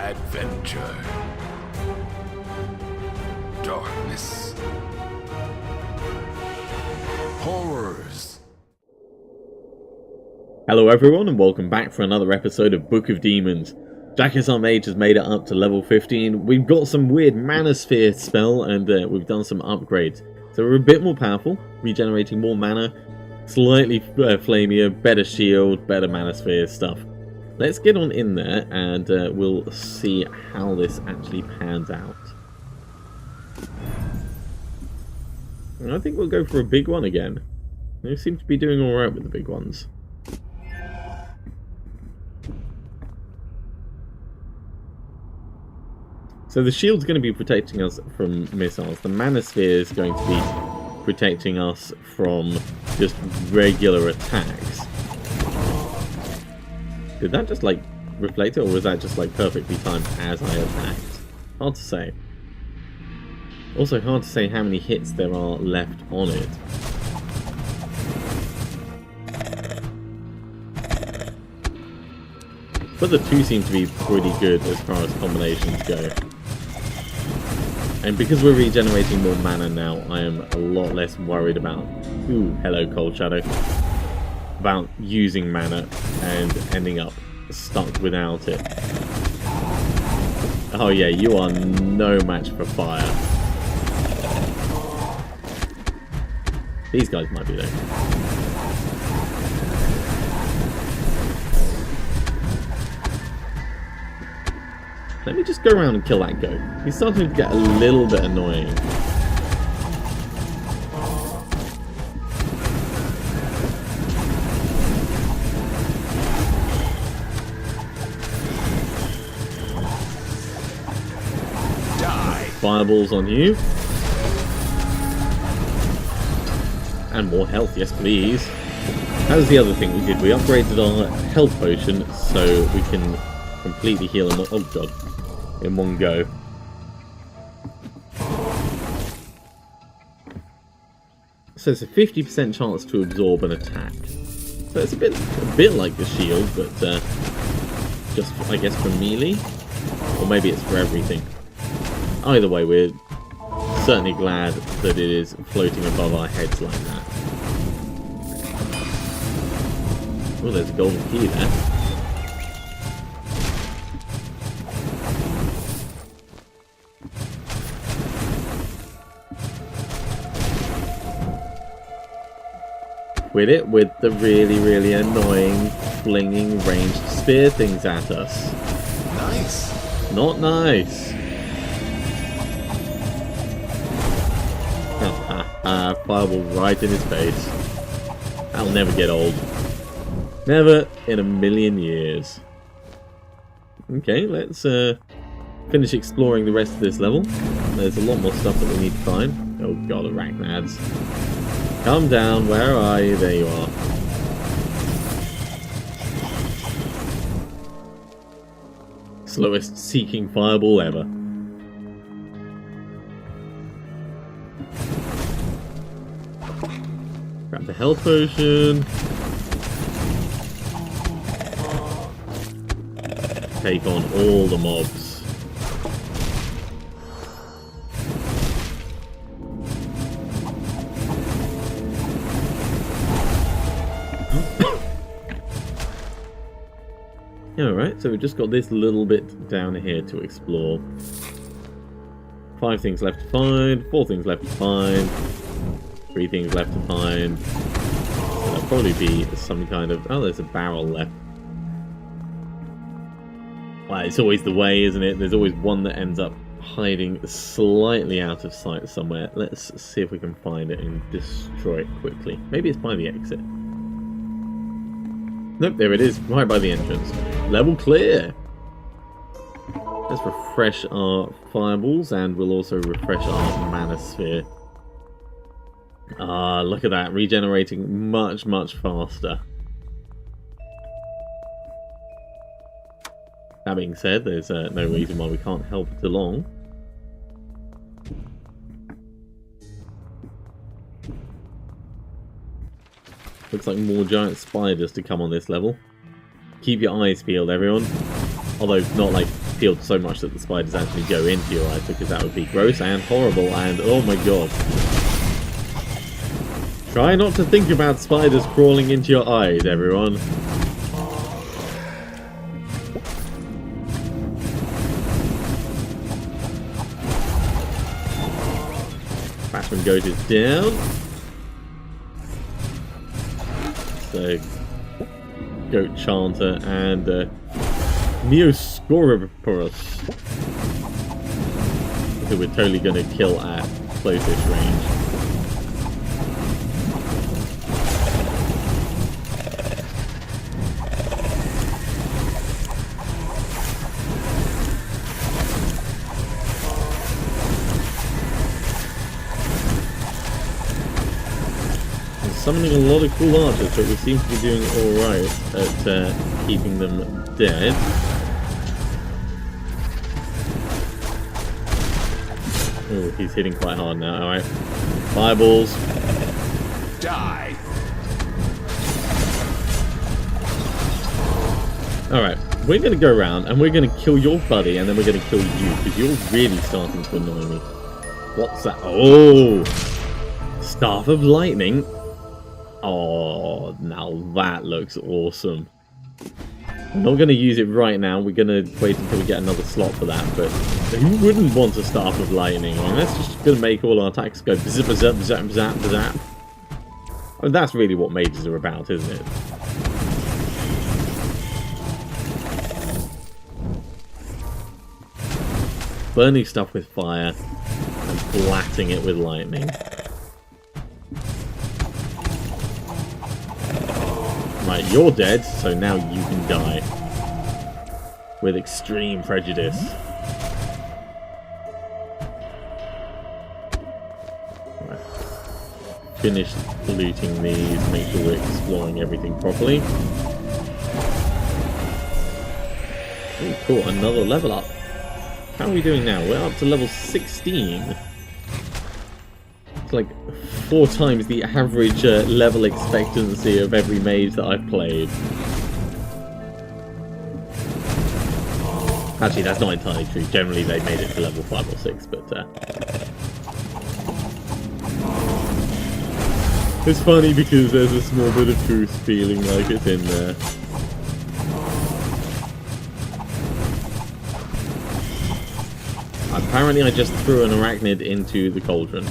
Adventure. Darkness. Horrors. Hello everyone and welcome back for another episode of Book of Demons. Jackass our Mage has made it up to level 15. We've got some weird mana sphere spell and we've done some upgrades. So we're a bit more powerful, regenerating more mana, slightly flamier, better shield, better mana sphere stuff. Let's get on in there and we'll see how this actually pans out. And I think we'll go for a big one again. They seem to be doing alright with the big ones. So the shield's going to be protecting us from missiles. The mana sphere is going to be protecting us from just regular attacks. Did that just like reflect it, or was that just like perfectly timed as I attacked? Hard to say. Also hard to say how many hits there are left on it. But the two seem to be pretty good as far as combinations go. And because we're regenerating more mana now, I am a lot less worried about, ooh, hello Cold Shadow, about using mana and ending up stuck without it. Oh yeah, you are no match for fire. These guys might be though. Let me just go around and kill that goat. He's starting to get a little bit annoying. Die. Fireballs on you. And more health, yes please. That was the other thing we did. We upgraded our health potion so we can completely heal him. Oh god. In one go. So it's a 50% chance to absorb an attack. So it's a bit like the shield, but just I guess for melee, or maybe it's for everything. Either way, we're certainly glad that it is floating above our heads like that. Oh, there's a golden key there. With the really annoying flinging ranged spear things at us. Nice. Not nice. Fireball right in his face. That'll never get old. Never in a million years. Okay, let's finish exploring the rest of this level. There's a lot more stuff that we need to find. Oh god, arachnads. Come down, where are you? There you are. Slowest seeking fireball ever. Grab the health potion. Take on all the mobs. Alright, so we've just got this little bit down here to explore. 5 things left to find, 4 things left to find, 3 things left to find. So there'll probably be some kind of... oh, there's a barrel left. Well, it's always the way, isn't it? There's always one that ends up hiding slightly out of sight somewhere. Let's see if we can find it and destroy it quickly. Maybe it's by the exit. Nope, there it is, right by the entrance. Level clear! Let's refresh our fireballs, and we'll also refresh our mana sphere. Ah, look at that, regenerating much faster. That being said, there's no reason why we can't help it along. Looks like more giant spiders to come on this level. Keep your eyes peeled, everyone. Although not like healed so much that the spiders actually go into your eyes, because that would be gross and horrible and oh my god. Try not to think about spiders crawling into your eyes, everyone. Freshman Goat is down. So, Goat Chanter and Neoscorpius, who we're totally going to kill at closest range. Summoning a lot of cool archers, but we seem to be doing alright at keeping them dead. Oh, he's hitting quite hard now, alright. Fireballs. Die. Alright, we're going to go around and we're going to kill your buddy and then we're going to kill you, because you're really starting to annoy me. What's that? Oh! Staff of Lightning. Oh, now that looks awesome. I'm not going to use it right now. We're going to wait until we get another slot for that. But who wouldn't want a Staff of Lightning? I mean, that's just going to make all our attacks go zip, zap, zap, zap, zap. I mean, that's really what mages are about, isn't it? Burning stuff with fire and blatting it with lightning. Right, you're dead, so now you can die. With extreme prejudice. Right. Finish looting these, make sure we're exploring everything properly. Ooh, cool, another level up. How are we doing now? We're up to level 16. It's like 4 times the average level expectancy of every mage that I've played. Actually, that's not entirely true. Generally, they made it to level 5 or 6, but it's funny because there's a small bit of truth feeling like it's in there. Apparently, I just threw an arachnid into the cauldron.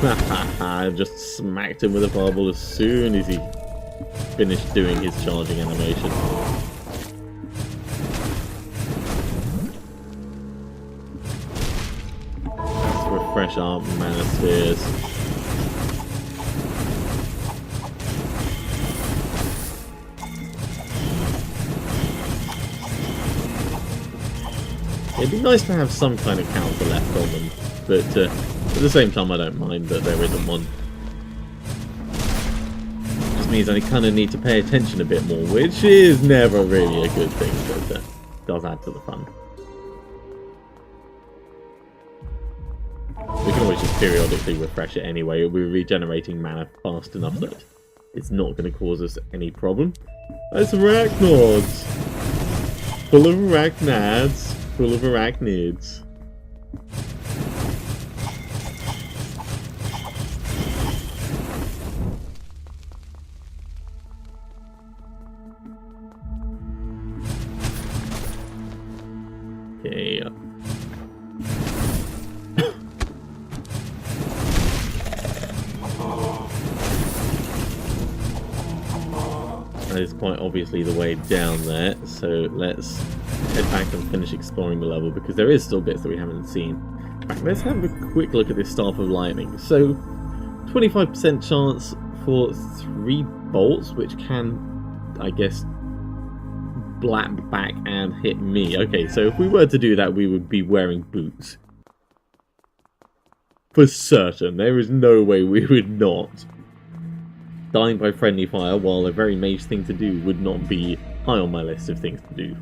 I just smacked him with a fireball as soon as he finished doing his charging animation. Let's refresh our mana spheres. It'd be nice to have some kind of counter left on them, but at the same time I don't mind that there isn't one. It just means I kind of need to pay attention a bit more, which is never really a good thing, but does add to the fun. We can always just periodically refresh it anyway. We're regenerating mana fast enough that it's not going to cause us any problem. That's arachnoids! Full of arachnids. Full of arachnids. Okay. That is quite obviously the way down there, so let's head back and finish exploring the level, because there is still bits that we haven't seen. Right, let's have a quick look at this Staff of Lightning. So, 25% chance for 3 bolts, which can, I guess, blap back and hit me. Okay, so if we were to do that, we would be wearing boots. For certain, there is no way we would not. Dying by friendly fire, while a very mage thing to do, would not be high on my list of things to do.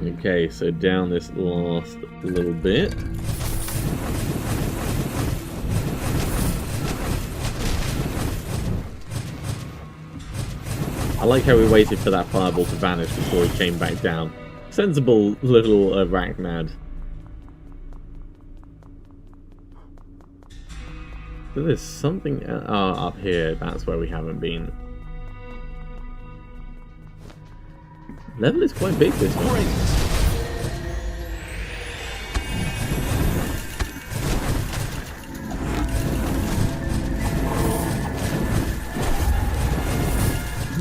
Okay, so down this last little bit. like how we waited for that fireball to vanish before he came back down. Sensible little arachnid. So there's something up here. That's where we haven't been. Level is quite big this one.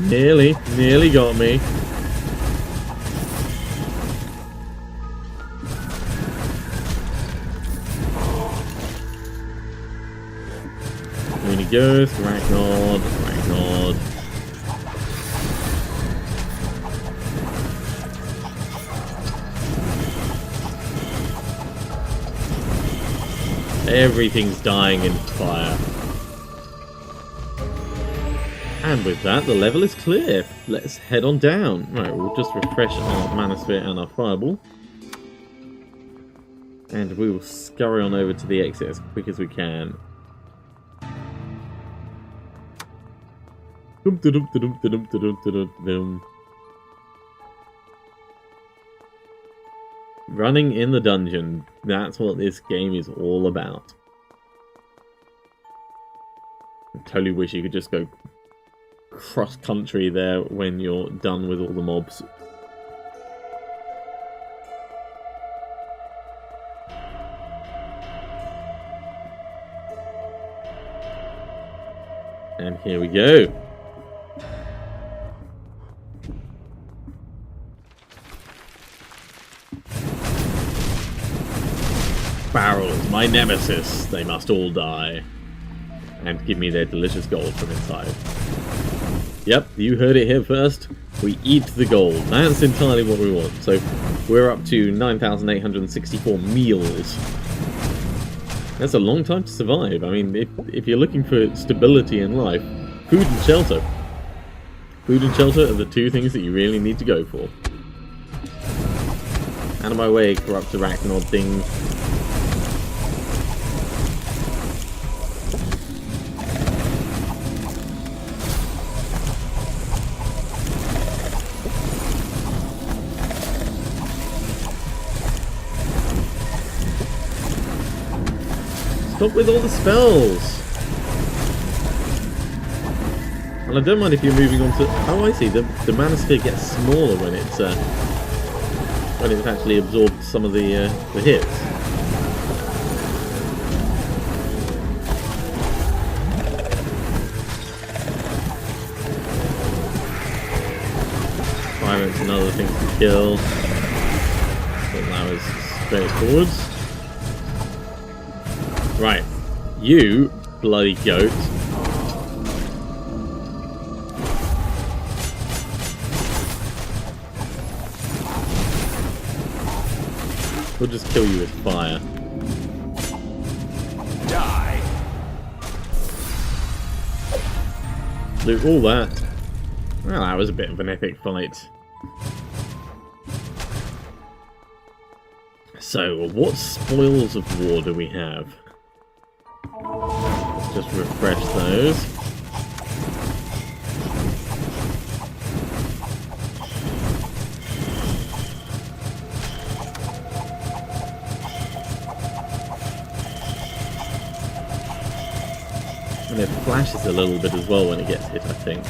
Nearly got me. When he goes, Arachnid. Everything's dying in fire. And with that, the level is clear. Let's head on down. Right, we'll just refresh our Manosphere and our Fireball. And we will scurry on over to the exit as quick as we can. Running in the dungeon. That's what this game is all about. I totally wish you could just go cross-country there when you're done with all the mobs. And here we go. Barrels, my nemesis. They must all die. And give me their delicious gold from inside. Yep, you heard it here first. We eat the gold. That's entirely what we want. So we're up to 9,864 meals. That's a long time to survive. I mean, if you're looking for stability in life, food and shelter. Food and shelter are the two things that you really need to go for. Out of my way, corrupt arachnid thing. Stop with all the spells! And I don't mind if you're moving on to... Oh, I see. The Manosphere gets smaller when it's actually absorbed some of the hits. Tyrants and other things to kill. But that was straightforward. Right, you bloody goat. We'll just kill you with fire. Die. Loot all that. Well, that was a bit of an epic fight. So, what spoils of war do we have? Let's just refresh those. And it flashes a little bit as well when it gets hit, I think.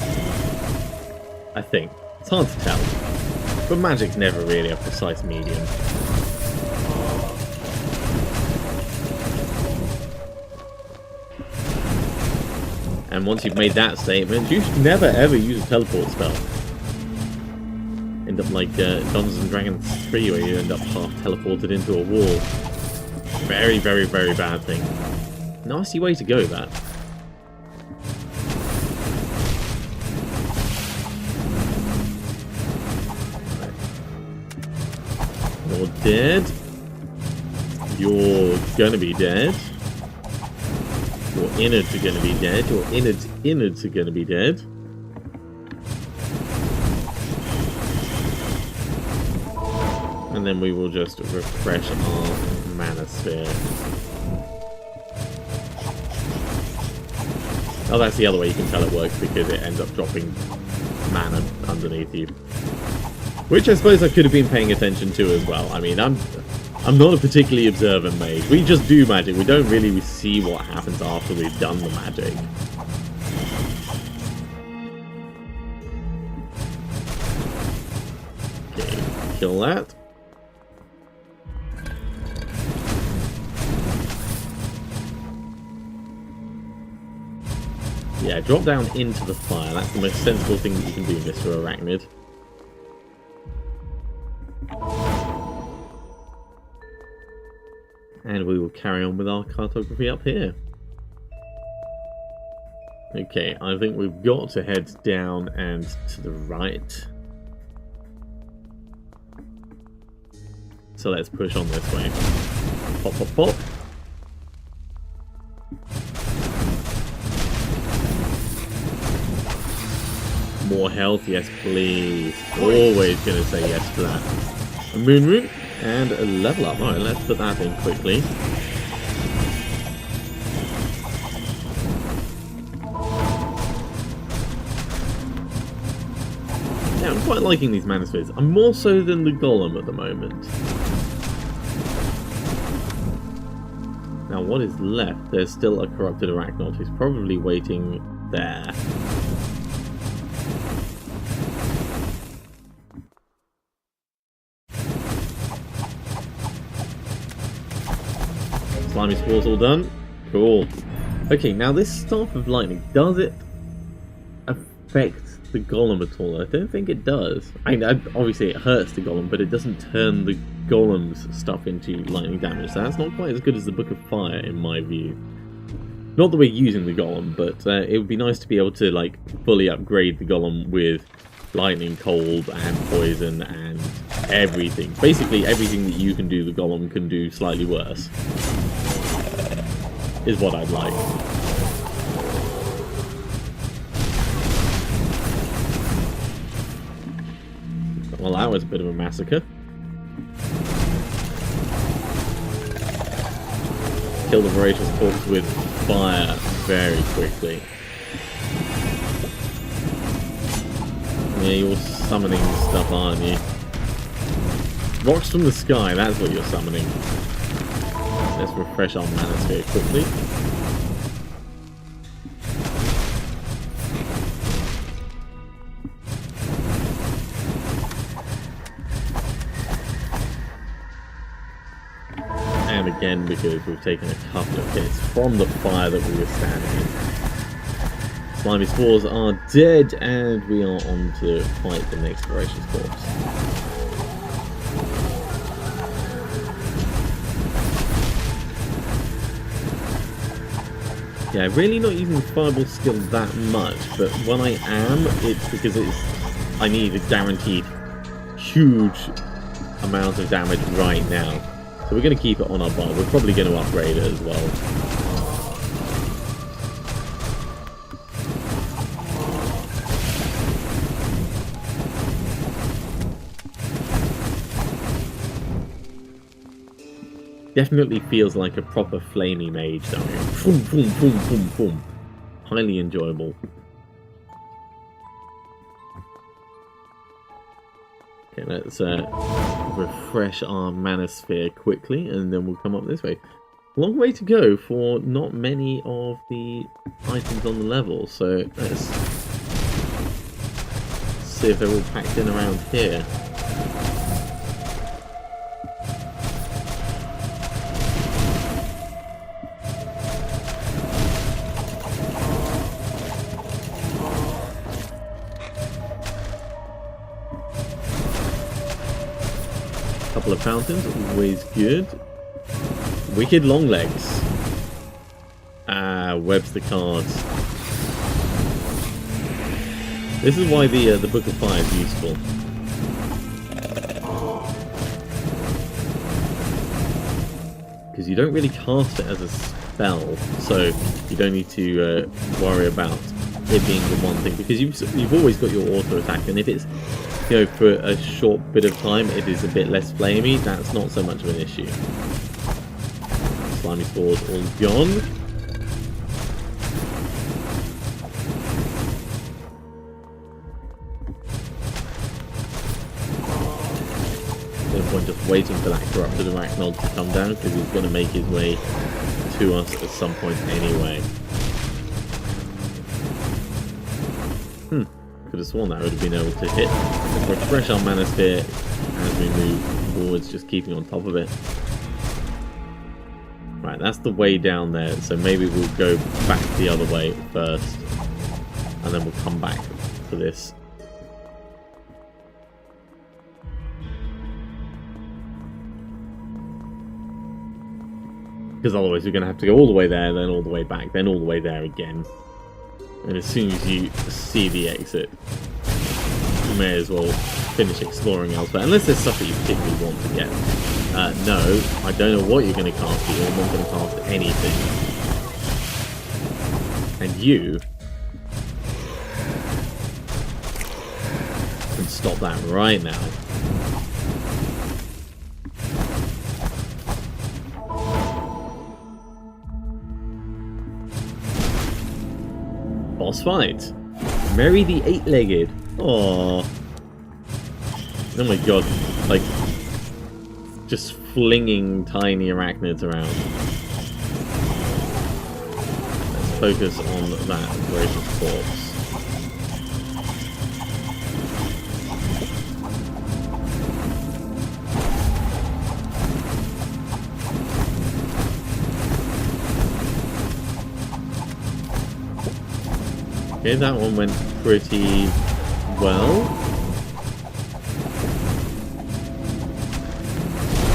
It's hard to tell. But magic's never really a precise medium. And once you've made that statement, you should never ever use a teleport spell. End up like Dungeons and Dragons 3 where you end up half teleported into a wall. Very, very, very bad thing. Nasty way to go, that. You're dead. You're gonna be dead. Your innards are gonna be dead. Your innards are gonna be dead. And then we will just refresh our Manosphere. Oh, that's the other way you can tell it works, because it ends up dropping mana underneath you. Which I suppose I could have been paying attention to as well. I mean, I'm not a particularly observant mage. We just do magic. We don't really see what happens after we've done the magic. Okay, kill that. Yeah, drop down into the fire. That's the most sensible thing that you can do, Mr. Arachnid. And we will carry on with our cartography up here. Okay, I think we've got to head down and to the right. So let's push on this way. Pop, pop, pop. More health, yes please. Always gonna say yes to that. A moon root and a level up. Alright, let's put that in quickly. Yeah, I'm quite liking these mana spheres. I'm more so than the golem at the moment. Now what is left? There's still a corrupted Arachnoid who's probably waiting there. Slimy Spores all done. Cool. Okay, now this Staff of Lightning, does it affect the golem at all? I don't think it does. I mean, obviously it hurts the golem, but it doesn't turn the golem's stuff into lightning damage. So that's not quite as good as the Book of Fire, in my view. Not that we're using the golem, but it would be nice to be able to like fully upgrade the golem with lightning, cold, and poison, and everything. Basically, everything that you can do, the golem can do slightly worse. Is what I'd like. Well, that was a bit of a massacre. Kill the voracious corpse with fire very quickly. Yeah, you're summoning stuff, aren't you? Rocks from the sky, that's what you're summoning. Let's refresh our mana sphere quickly. And again, because we've taken a couple of hits from the fire that we were standing in. Slimy Spores are dead, and we are on to fight the next voracious corpse. Yeah, really not using the fireball skill that much, but when I am, it's because I need a guaranteed huge amount of damage right now. So we're going to keep it on our bar. We're probably going to upgrade it as well. Definitely feels like a proper flamey mage down here. Boom, boom, boom, boom, boom. Highly enjoyable. Okay, let's refresh our mana sphere quickly, and then we'll come up this way. Long way to go for not many of the items on the level, so let's see if they're all packed in around here. Couple of fountains, always good. Wicked long legs. Webs the cards. This is why the Book of Fire is useful. Because you don't really cast it as a spell, so you don't need to worry about it being the one thing, because you've always got your auto attack, and if it's, you know, for a short bit of time it is a bit less flamey, that's not so much of an issue. Slimy Spores all gone. waiting for that corrupted arachnod to come down, because he's going to make his way to us at some point anyway. Could have sworn that would have been able to hit. Let's refresh our mana sphere as we move forwards, just keeping on top of it. Right, that's the way down there, so maybe we'll go back the other way first, and then we'll come back for this. Because otherwise we're going to have to go all the way there, then all the way back, then all the way there again. And as soon as you see the exit, you may as well finish exploring elsewhere. Unless there's stuff that you particularly want to get. No, I don't know what you're going to cast here. I'm not going to cast anything. And you can stop that right now. Boss fight. Mary the Eight-Legged. Aww. Oh my god. Like, just flinging tiny arachnids around. Let's focus on that gracious corpse. Okay, that one went pretty well.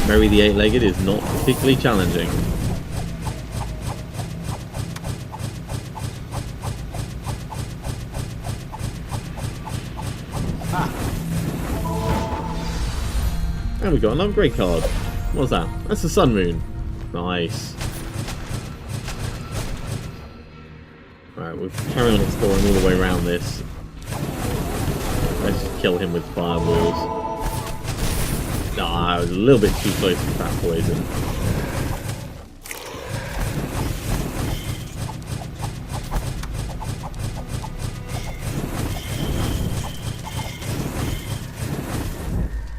Mary the Eight-Legged is not particularly challenging. And we got an upgrade card. What's that? That's the Sun Moon. Nice. Alright, we'll carry on exploring all the way around this. Let's just kill him with fireballs. Ah, I was a little bit too close to that poison.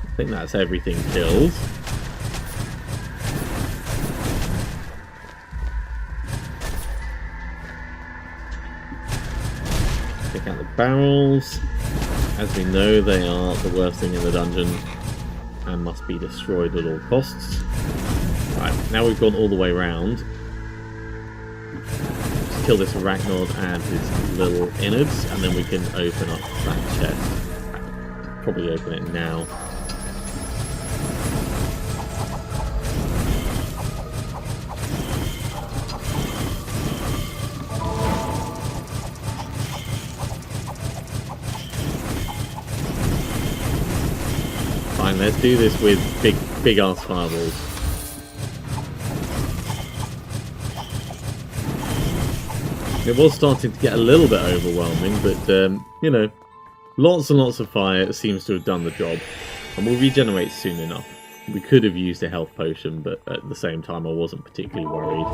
I think that's everything killed. Take out the barrels. As we know, they are the worst thing in the dungeon and must be destroyed at all costs. Right, now we've gone all the way around. Just kill this arachnod and his little innards, and then we can open up that chest. Probably open it now. Fine, let's do this with big ass fireballs. It was starting to get a little bit overwhelming, but you know, lots and lots of fire seems to have done the job, and we'll regenerate soon enough. We could have used a health potion, but at the same time I wasn't particularly worried.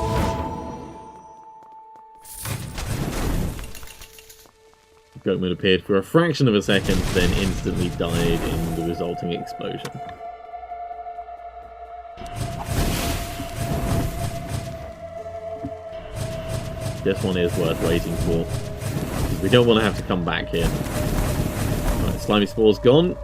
Goatman appeared for a fraction of a second, then instantly died in the resulting explosion. This one is worth waiting for. We don't want to have to come back here. Right, Slimy Spore's gone.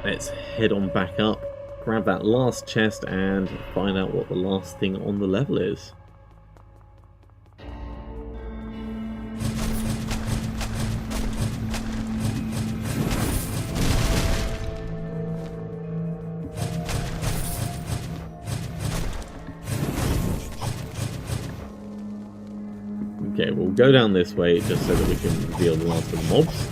Let's head on back up, grab that last chest, and find out what the last thing on the level is. Okay, we'll go down this way just so that we can reveal the last of the mobs.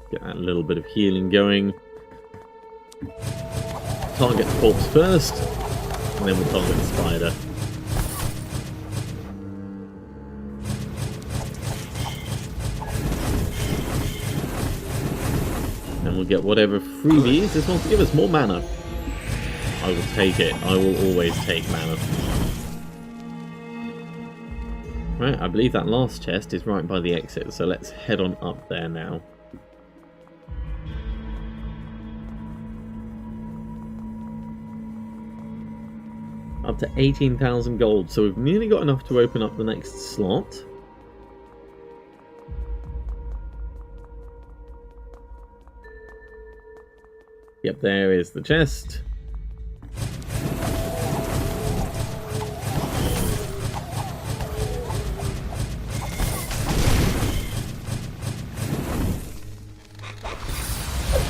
Get that little bit of healing going. Target the corpse first, and then we'll target the spider. And we'll get whatever freebies this wants to give us. More mana. I will take it. I will always take mana. Right, I believe that last chest is right by the exit, so let's head on up there now. Up to 18,000 gold, so we've nearly got enough to open up the next slot. Yep, there is the chest.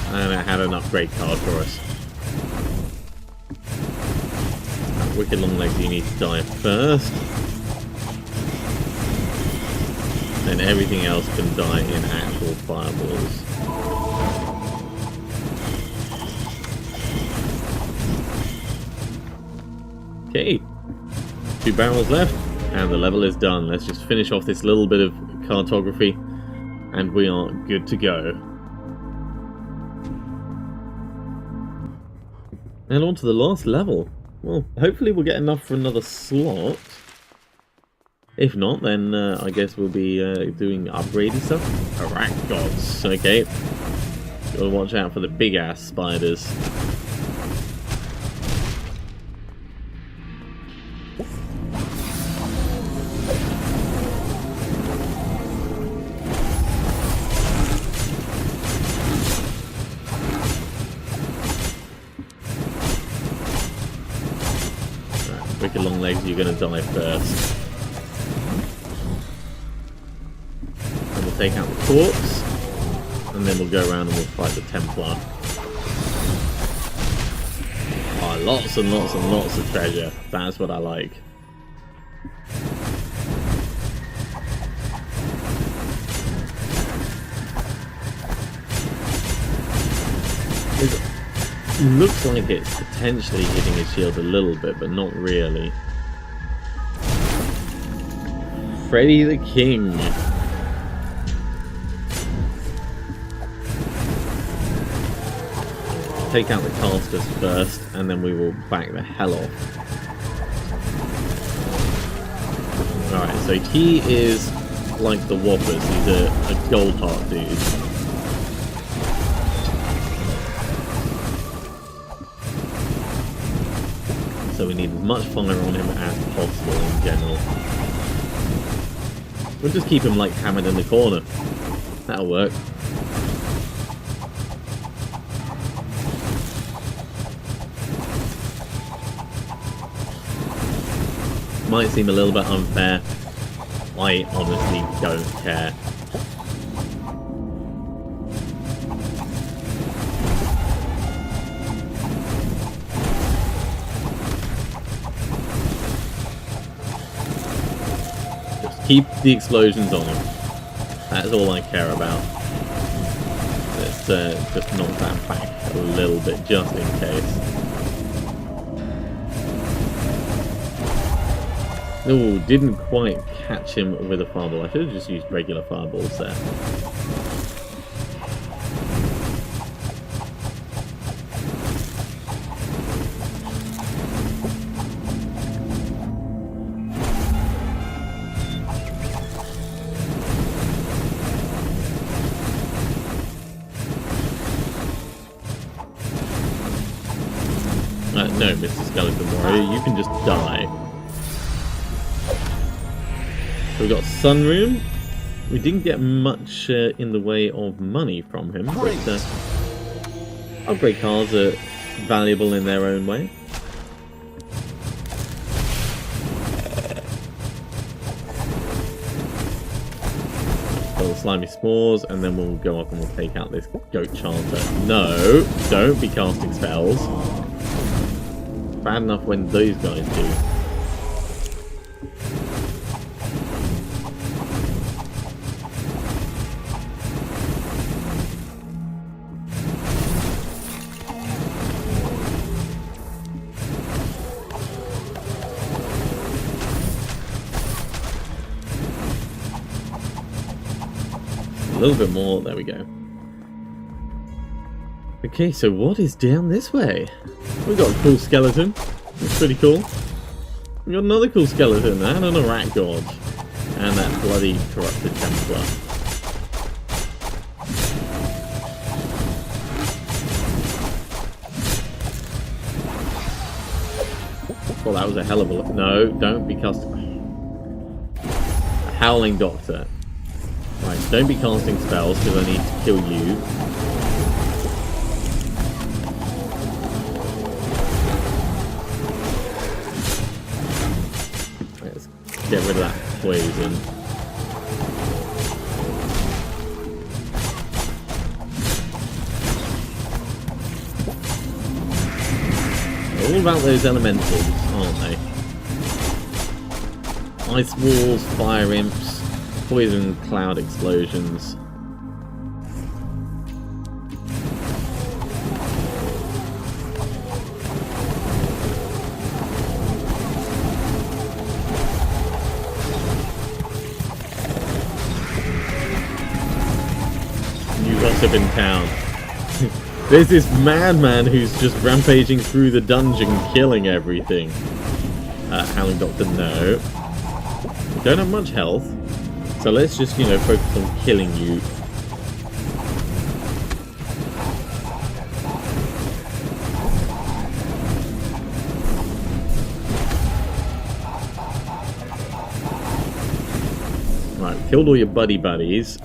And it had an upgrade card for us. Wicked long legs, you need to die first. Then everything else can die in actual fireballs. Okay, 2 barrels left, and the level is done. Let's just finish off this little bit of cartography, and we are good to go. And on to the last level. Well, hopefully we'll get enough for another slot. If not, then I guess we'll be doing upgrading stuff. Arachnoids, okay. Gotta watch out for the big ass spiders. Wicked long legs, you're gonna die first. And we'll take out the corpse, and then we'll go around and we'll fight the Templar. Oh, lots and lots and lots of treasure. That's what I like. Looks like it's potentially hitting his shield a little bit, but not really. Freddy the King. Take out the casters first, and then we will back the hell off. Alright, so he is like the Whoppers. He's a gold heart dude. So we need as much fire on him as possible in general. We'll just keep him like hammered in the corner. That'll work. Might seem a little bit unfair. I honestly don't care. Keep the explosions on him. That's all I care about. Let's just knock that back a little bit, just in case. Oh, didn't quite catch him with a fireball. I should have just used regular fireballs there. No, Mr. Skeleton Warrior, you can just die. So we got Sunroom. We didn't get much in the way of money from him, but upgrade cards are valuable in their own way. Got the slimy spores, and then we'll go up and we'll take out this goat chanter. No, don't be casting spells. Bad enough when those guys do. A little bit more, there we go. Okay, so what is down this way? We got a cool skeleton. That's pretty cool. We got another cool skeleton and an rat god. And that bloody corrupted Templar. Well, that was a hell of a... No, don't be casting... Howling Doctor. Right, don't be casting spells because I need to kill you. Let's get rid of that poison. All about those elementals, aren't they? Ice walls, fire imps, poison cloud explosions. New gossip in town. There's this madman who's just rampaging through the dungeon, killing everything. Howling Doctor, no. We don't have much health, so let's just, you know, focus on killing you. Right, killed all your buddies.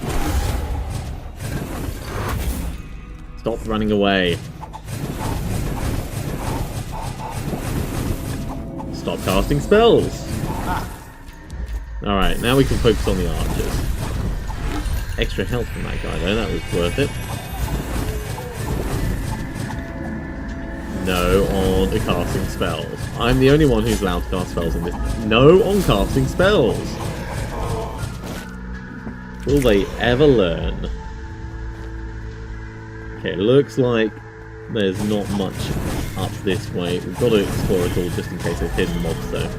Stop running away. Stop casting spells. Alright, now we can focus on the archers. Extra health from that guy though, that was worth it. No on the casting spells. I'm the only one who's allowed to cast spells in this. No on casting spells. Will they ever learn? Okay, looks like there's not much up this way. We've got to explore it all just in case there's hidden mobs though.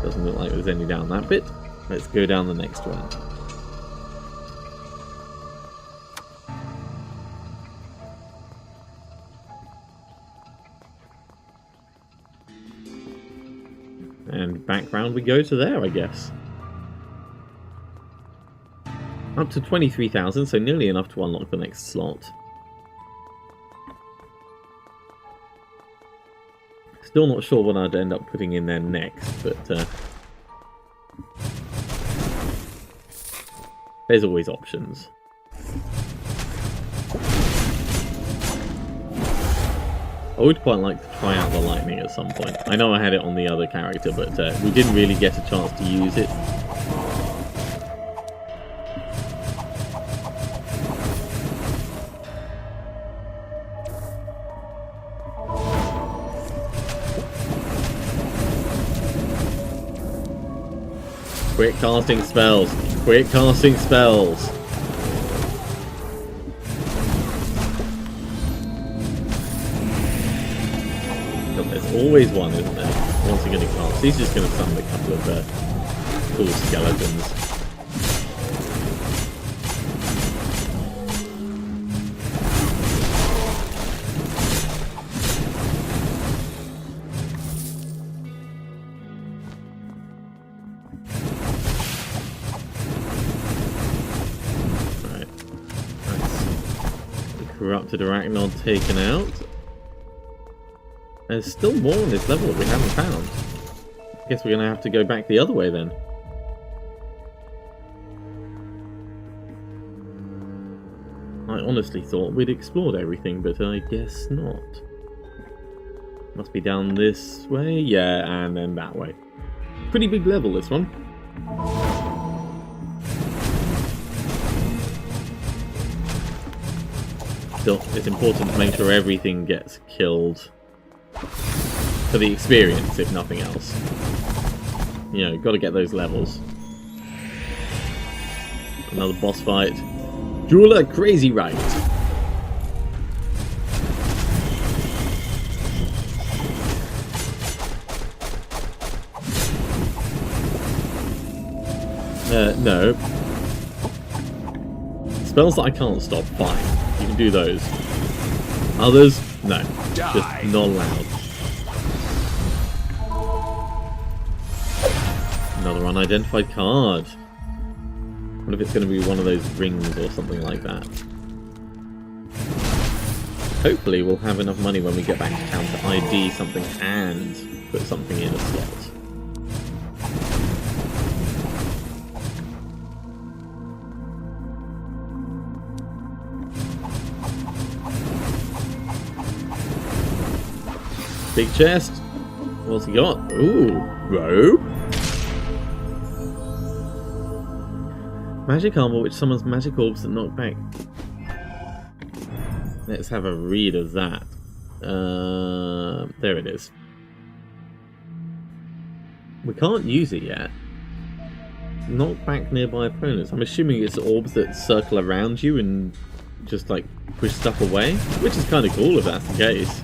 Doesn't look like there's any down that bit. Let's go down the next one. And back round we go to there, I guess. Up to 23,000, so nearly enough to unlock the next slot. Still not sure what I'd end up putting in there next, but there's always options. I would quite like to try out the lightning at some point. I know I had it on the other character, but we didn't really get a chance to use it. Quit casting spells. Quit casting spells. God, there's always one, isn't there? What's he going to cast? He's just going to summon a couple of cool skeletons. Corrupted Arachnod taken out. There's still more on this level that we haven't found. I guess we're going to have to go back the other way then. I honestly thought we'd explored everything, but I guess not. Must be down this way, yeah, and then that way. Pretty big level, this one. Still, it's important to make sure everything gets killed for the experience, if nothing else. You know, got to get those levels. Another boss fight. Jeweler Crazy Right. No. spells that I can't stop, fine. You can do those. Others, no. Just not allowed. Another unidentified card. What if it's going to be one of those rings or something like that? Hopefully we'll have enough money when we get back to town to ID something and put something in a slot. Big chest. What's he got? Ooh, robe. Magic armor which summons magic orbs that knock back. Let's have a read of that. There it is. We can't use it yet. Knock back nearby opponents. I'm assuming it's orbs that circle around you and just like push stuff away, which is kind of cool if that's the case.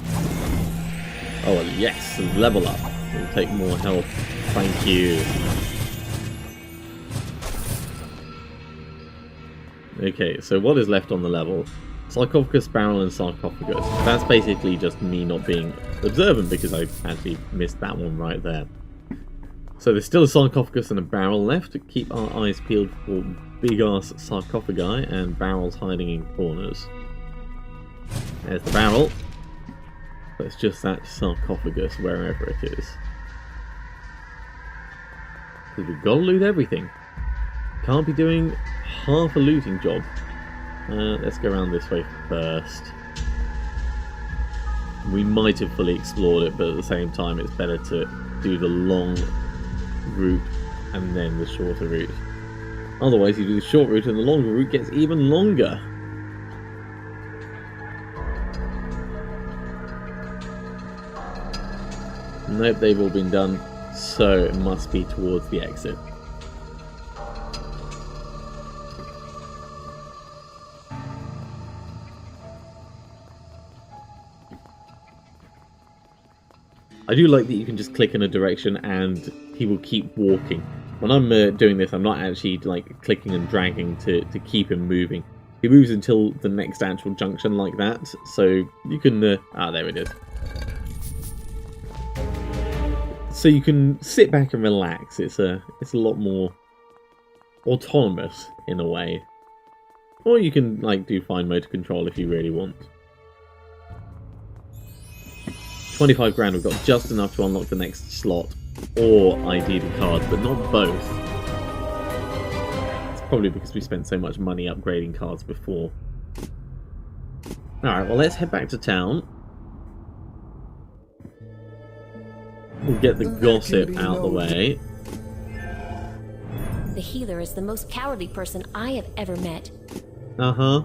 Oh, well, yes, level up. We'll take more health. Thank you. Okay, so what is left on the level? Sarcophagus, barrel, and sarcophagus. That's basically just me not being observant because I actually missed that one right there. So there's still a sarcophagus and a barrel left to keep our eyes peeled for big-ass sarcophagi and barrels hiding in corners. There's the barrel. It's just that sarcophagus wherever it is. Because we've got to loot everything. Can't be doing half a looting job. Let's go around this way first. We might have fully explored it, but at the same time it's better to do the long route and then the shorter route. Otherwise you do the short route and the longer route gets even longer. Nope, they've all been done, so it must be towards the exit. I do like that you can just click in a direction and he will keep walking. When I'm doing this, I'm not actually like clicking and dragging to keep him moving. He moves until the next actual junction like that, so you can... there it is. So you can sit back and relax. It's a lot more autonomous in a way. Or you can like do fine motor control if you really want. 25 grand, we've got just enough to unlock the next slot or ID the card, but not both. It's probably because we spent so much money upgrading cards before. Alright, well let's head back to town. We'll get the gossip out of the way. The healer is the most cowardly person I have ever met. Uh-huh.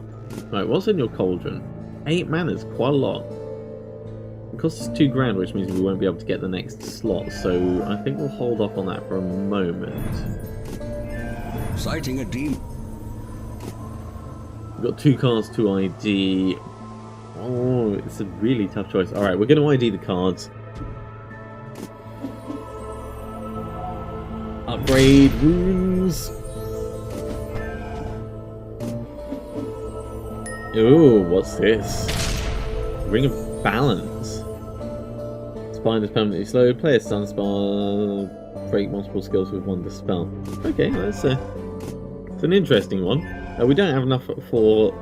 Right, what's in your cauldron? 8 mana's, quite a lot. It costs us 2 grand, which means we won't be able to get the next slot, so I think we'll hold off on that for a moment. Sighting a demon. We've got 2 cards to ID. Oh, it's a really tough choice. Alright, we're going to ID the cards. Upgrade wounds. Ooh, what's this? Ring of Balance. Spine is permanently slowed. Player stun spell. Break multiple skills with one dispel. Okay, that's it's an interesting one. We don't have enough for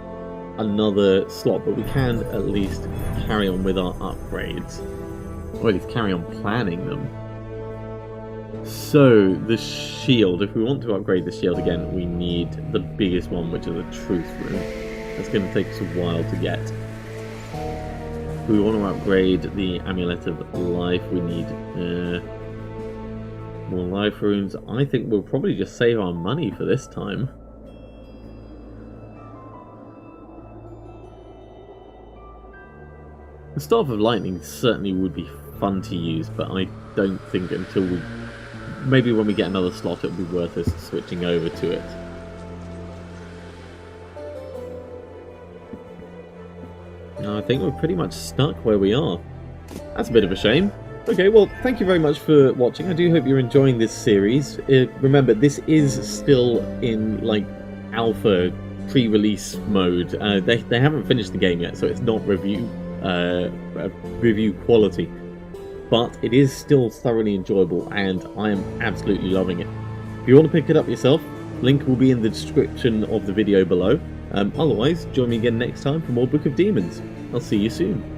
another slot, but we can at least carry on with our upgrades. Or at least carry on planning them. So, the shield. If we want to upgrade the shield again, we need the biggest one, which is a truth rune. That's going to take us a while to get. If we want to upgrade the amulet of life, we need more life runes. I think we'll probably just save our money for this time. The Staff of Lightning certainly would be fun to use, but I don't think until we... Maybe when we get another slot, it'll be worth us switching over to it. I think we're pretty much stuck where we are. That's a bit of a shame. Okay, well, thank you very much for watching. I do hope you're enjoying this series. Remember, this is still in, like, alpha pre-release mode. They haven't finished the game yet, so it's not review quality, but it is still thoroughly enjoyable, and I am absolutely loving it. If you want to pick it up yourself, link will be in the description of the video below. Otherwise, join me again next time for more Book of Demons. I'll see you soon.